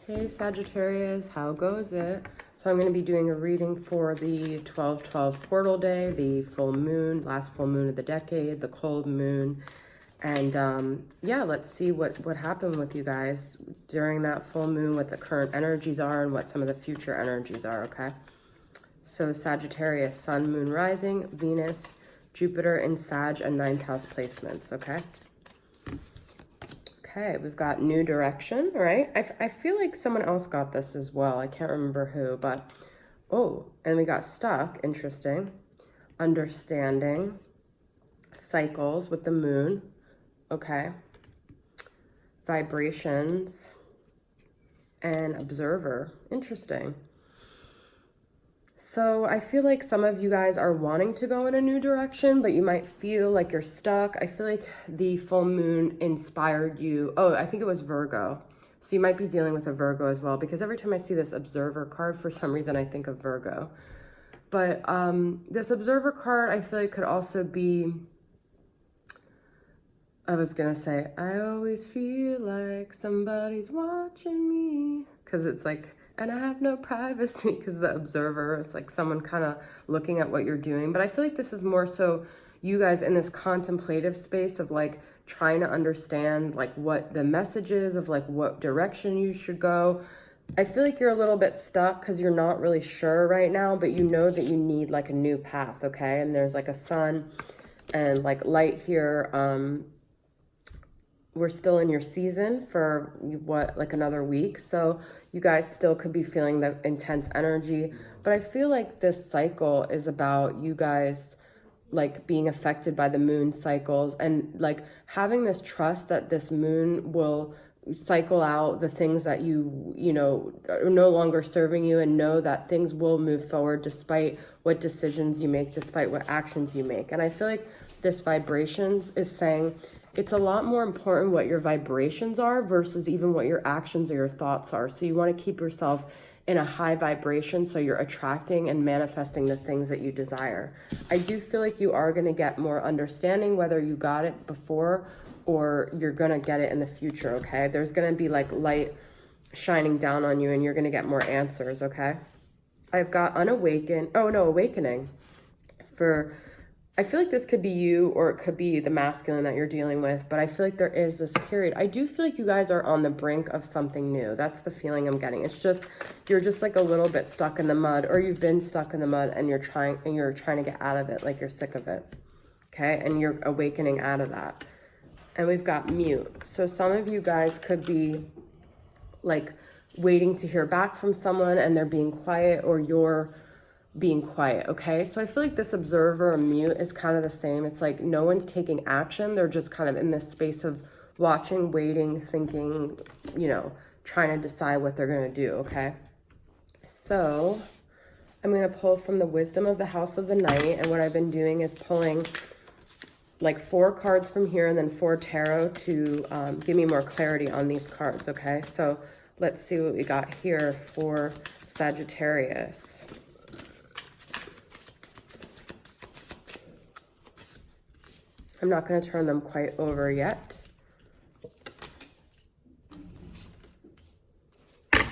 Hey Sagittarius, how goes it? So I'm going to be doing a reading for the 12/12 portal day, the full moon, last full moon of the decade, the cold moon. And yeah, let's see what happened with you guys during that full moon, what the current energies are and what some of the future energies are, okay? So Sagittarius, sun, moon, rising, Venus, Jupiter in Sag and 9th house placements, okay? Okay, we've got new direction, right? I feel like someone else got this as well. I can't remember who, but, oh, and we got stuck, interesting. Understanding, cycles with the moon, okay. Vibrations, and observer, interesting. So I feel like some of you guys are wanting to go in a new direction, but you might feel like you're stuck. I feel like the full moon inspired you. Oh, I think it was Virgo. So you might be dealing with a Virgo as well, because every time I see this observer card, for some reason I think of Virgo. But this observer card, I feel like could also be, I was going to say, I always feel like somebody's watching me, because it's like, and I have no privacy, because the observer is like someone kind of looking at what you're doing. But I feel like this is more so you guys in this contemplative space of like trying to understand like what the message is of like what direction you should go. I feel like you're a little bit stuck because you're not really sure right now, but you know that you need like a new path, okay? And there's like a sun and like light here. We're still in your season for what, like another week. So you guys still could be feeling the intense energy. But I feel like this cycle is about you guys like being affected by the moon cycles and like having this trust that this moon will cycle out the things that you know are no longer serving you, and know that things will move forward despite what decisions you make, despite what actions you make. And I feel like this vibrations is saying it's a lot more important what your vibrations are versus even what your actions or your thoughts are. So you want to keep yourself in a high vibration so you're attracting and manifesting the things that you desire. I do feel like you are going to get more understanding, whether you got it before or you're going to get it in the future, okay? There's going to be like light shining down on you and you're going to get more answers, okay? I've got awakening for... I feel like this could be you or it could be the masculine that you're dealing with, but I feel like there is this period. I do feel like you guys are on the brink of something new. That's the feeling I'm getting. It's just, you're just like a little bit stuck in the mud, or you've been stuck in the mud and you're trying to get out of it, like you're sick of it. Okay? And you're awakening out of that. And we've got mute. So some of you guys could be like waiting to hear back from someone and they're being quiet, or you're being quiet, okay? So I feel like this observer or mute is kind of the same. It's like no one's taking action. They're just kind of in this space of watching, waiting, thinking, you know, trying to decide what they're going to do, okay? So I'm going to pull from the wisdom of the house of the night. And what I've been doing is pulling like 4 cards from here and then 4 tarot to give me more clarity on these cards, okay? So let's see what we got here for Sagittarius. I'm not going to turn them quite over yet. And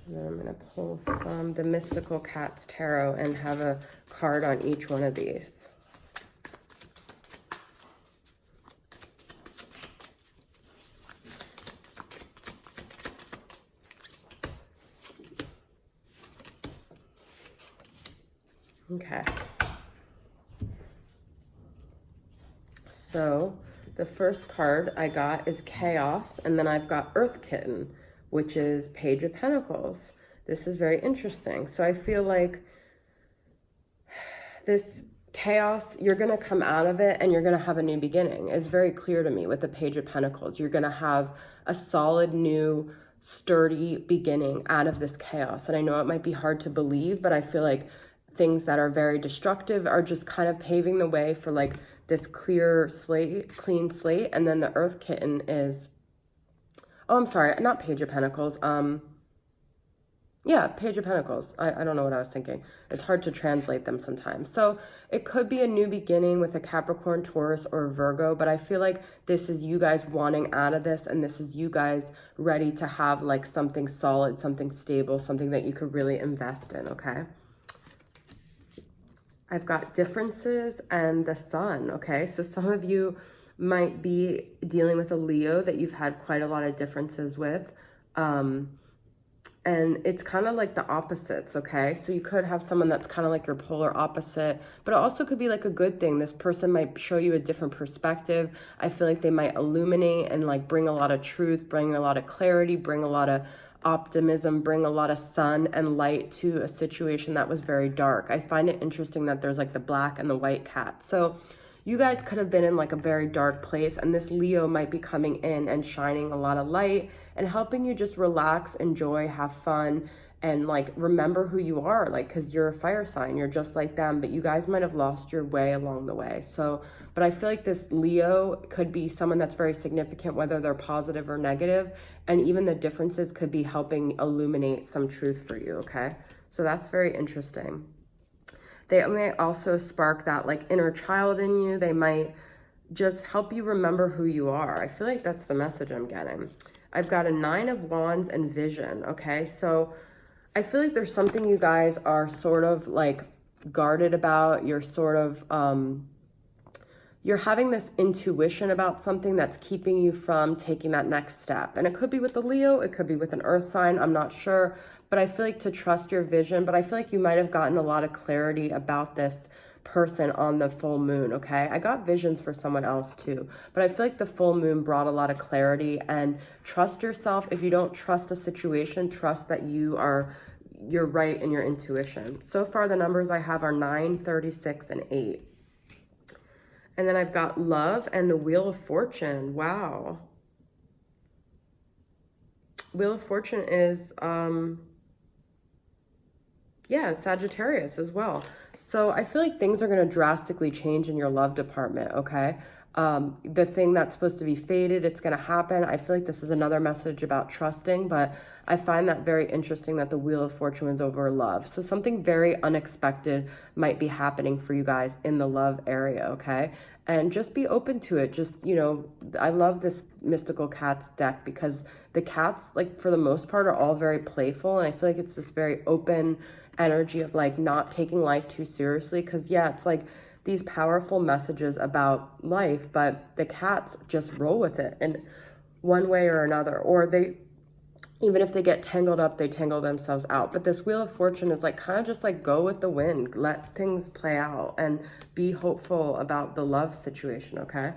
then I'm going to pull from the Mystical Cats Tarot and have a card on each one of these. Okay. So the first card I got is Chaos, and then I've got Earth Kitten, which is Page of Pentacles. This is very interesting. So I feel like this chaos, you're going to come out of it and you're going to have a new beginning. It's very clear to me with the Page of Pentacles. You're going to have a solid, new, sturdy beginning out of this chaos. And I know it might be hard to believe, but I feel like things that are very destructive are just kind of paving the way for like this clear slate, clean slate. And then the Earth Kitten is, oh, I'm sorry, not Page of Pentacles. Yeah, Page of Pentacles. I don't know what I was thinking. It's hard to translate them sometimes. So it could be a new beginning with a Capricorn, Taurus, or a Virgo, but I feel like this is you guys wanting out of this, and this is you guys ready to have like something solid, something stable, something that you could really invest in, okay? I've got differences and the sun, okay? So some of you might be dealing with a Leo that you've had quite a lot of differences with. And it's kind of like the opposites, okay? So you could have someone that's kind of like your polar opposite, but it also could be like a good thing. This person might show you a different perspective. I feel like they might illuminate and like bring a lot of truth, bring a lot of clarity, bring a lot of optimism, bring a lot of sun and light to a situation that was very dark. I find it interesting that there's like the black and the white cat. So you guys could have been in like a very dark place, and this Leo might be coming in and shining a lot of light and helping you just relax, enjoy, have fun, and like remember who you are, like, because you're a fire sign, you're just like them, but you guys might have lost your way along the way. So but I feel like this Leo could be someone that's very significant, whether they're positive or negative, and even the differences could be helping illuminate some truth for you, okay? So that's very interesting. They may also spark that like inner child in you. They might just help you remember who you are. I feel like that's the message I'm getting. I've got a 9 of Wands and vision, okay? So I feel like there's something you guys are sort of like guarded about. You're sort of, you're having this intuition about something that's keeping you from taking that next step. And it could be with a Leo, it could be with an earth sign, I'm not sure. But I feel like to trust your vision, but I feel like you might have gotten a lot of clarity about this person on the full moon, okay? I got visions for someone else too, but I feel like the full moon brought a lot of clarity. And trust yourself. If you don't trust a situation, trust that you're right in your intuition. So far the numbers I have are 9, 36, and 8. And then I've got love and the Wheel of Fortune. Wow. Wheel of Fortune is, yeah, Sagittarius as well. So I feel like things are going to drastically change in your love department, okay? The thing that's supposed to be fated, it's going to happen. I feel like this is another message about trusting, but I find that very interesting that the Wheel of Fortune is over love. So something very unexpected might be happening for you guys in the love area, okay? And just be open to it. Just, you know, I love this mystical cats deck because the cats, like for the most part, are all very playful. And I feel like it's this very open energy of like not taking life too seriously. Because yeah, it's like these powerful messages about life, but the cats just roll with it in one way or another. Or they, even if they get tangled up, they tangle themselves out. But this Wheel of Fortune is like kind of just like go with the wind, let things play out, and be hopeful about the love situation, okay?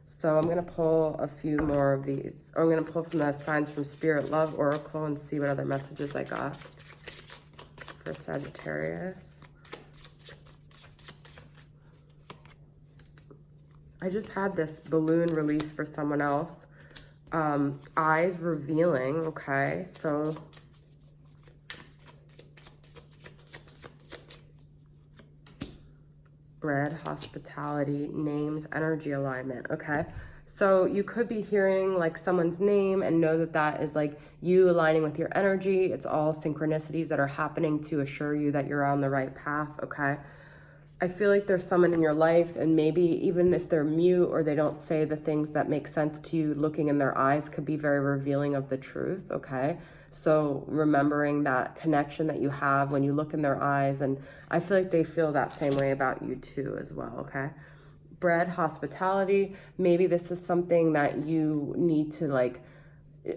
So I'm going to pull a few more of these. Or I'm going to pull from the Signs from Spirit Love Oracle and see what other messages I got for Sagittarius. I just had this balloon release for someone else. Eyes revealing, okay? So bread, hospitality, names, energy alignment, okay? So you could be hearing like someone's name and know that that is like you aligning with your energy. It's all synchronicities that are happening to assure you that you're on the right path, okay? I feel like there's someone in your life, and maybe even if they're mute or they don't say the things that make sense to you, looking in their eyes could be very revealing of the truth, okay? So remembering that connection that you have when you look in their eyes, and I feel like they feel that same way about you too as well, okay? Bread, hospitality, maybe this is something that you need to like,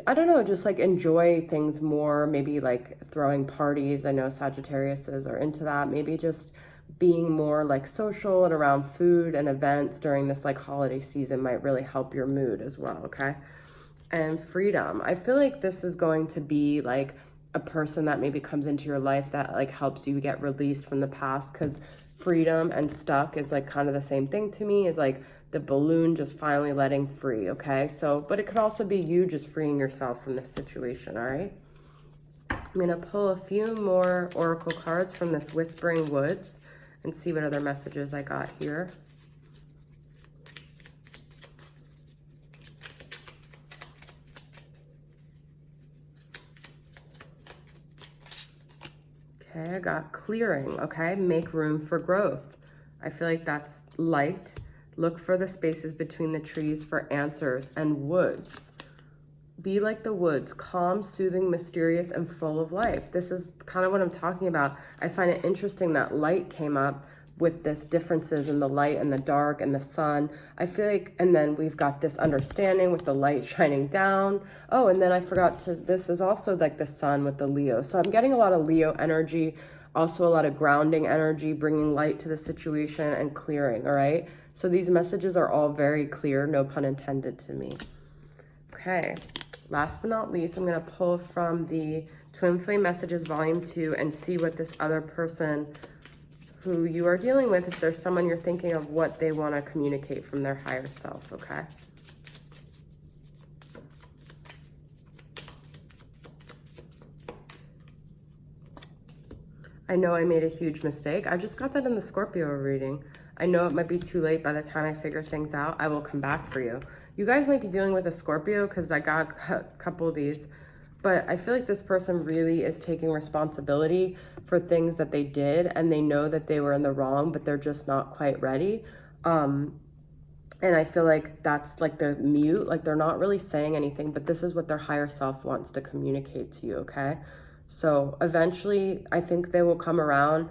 I don't know, just like enjoy things more, maybe like throwing parties. I know Sagittariuses are into that. Maybe just being more like social and around food and events during this like holiday season might really help your mood as well, okay? And freedom. I feel like this is going to be like a person that maybe comes into your life that like helps you get released from the past, because freedom and stuck is like kind of the same thing to me, is like the balloon just finally letting free, okay? So, but it could also be you just freeing yourself from this situation, all right? I'm gonna pull a few more oracle cards from this Whispering Woods and see what other messages I got here. Okay, I got clearing, okay? Make room for growth. I feel like that's light. Look for the spaces between the trees for answers. And woods. Be like the woods, calm, soothing, mysterious, and full of life. This is kind of what I'm talking about. I find it interesting that light came up with this differences in the light and the dark and the sun. I feel like, and then we've got this understanding with the light shining down. Oh, and then I forgot to, this is also like the sun with the Leo. So I'm getting a lot of Leo energy, also a lot of grounding energy, bringing light to the situation and clearing, all right? So these messages are all very clear, no pun intended to me. Okay, last but not least, I'm gonna pull from the Twin Flame Messages Volume 2 and see what this other person who you are dealing with, if there's someone you're thinking of, what they want to communicate from their higher self, okay? I know I made a huge mistake. I just got that in the Scorpio reading. I know it might be too late by the time I figure things out. I will come back for you. You guys might be dealing with a Scorpio because I got a couple of these. But I feel like this person really is taking responsibility for things that they did, and they know that they were in the wrong, but they're just not quite ready. And I feel like that's like the mute, like they're not really saying anything, but this is what their higher self wants to communicate to you, okay? So eventually, I think they will come around.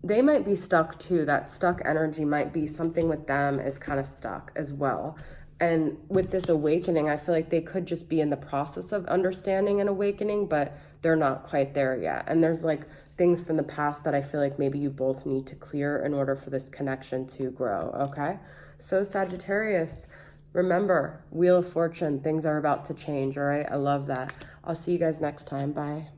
They might be stuck too. That stuck energy might be something with them is kind of stuck as well. And with this awakening, I feel like they could just be in the process of understanding and awakening, but they're not quite there yet. And there's like things from the past that I feel like maybe you both need to clear in order for this connection to grow, okay? So Sagittarius, remember, Wheel of Fortune, things are about to change, all right? I love that. I'll see you guys next time. Bye.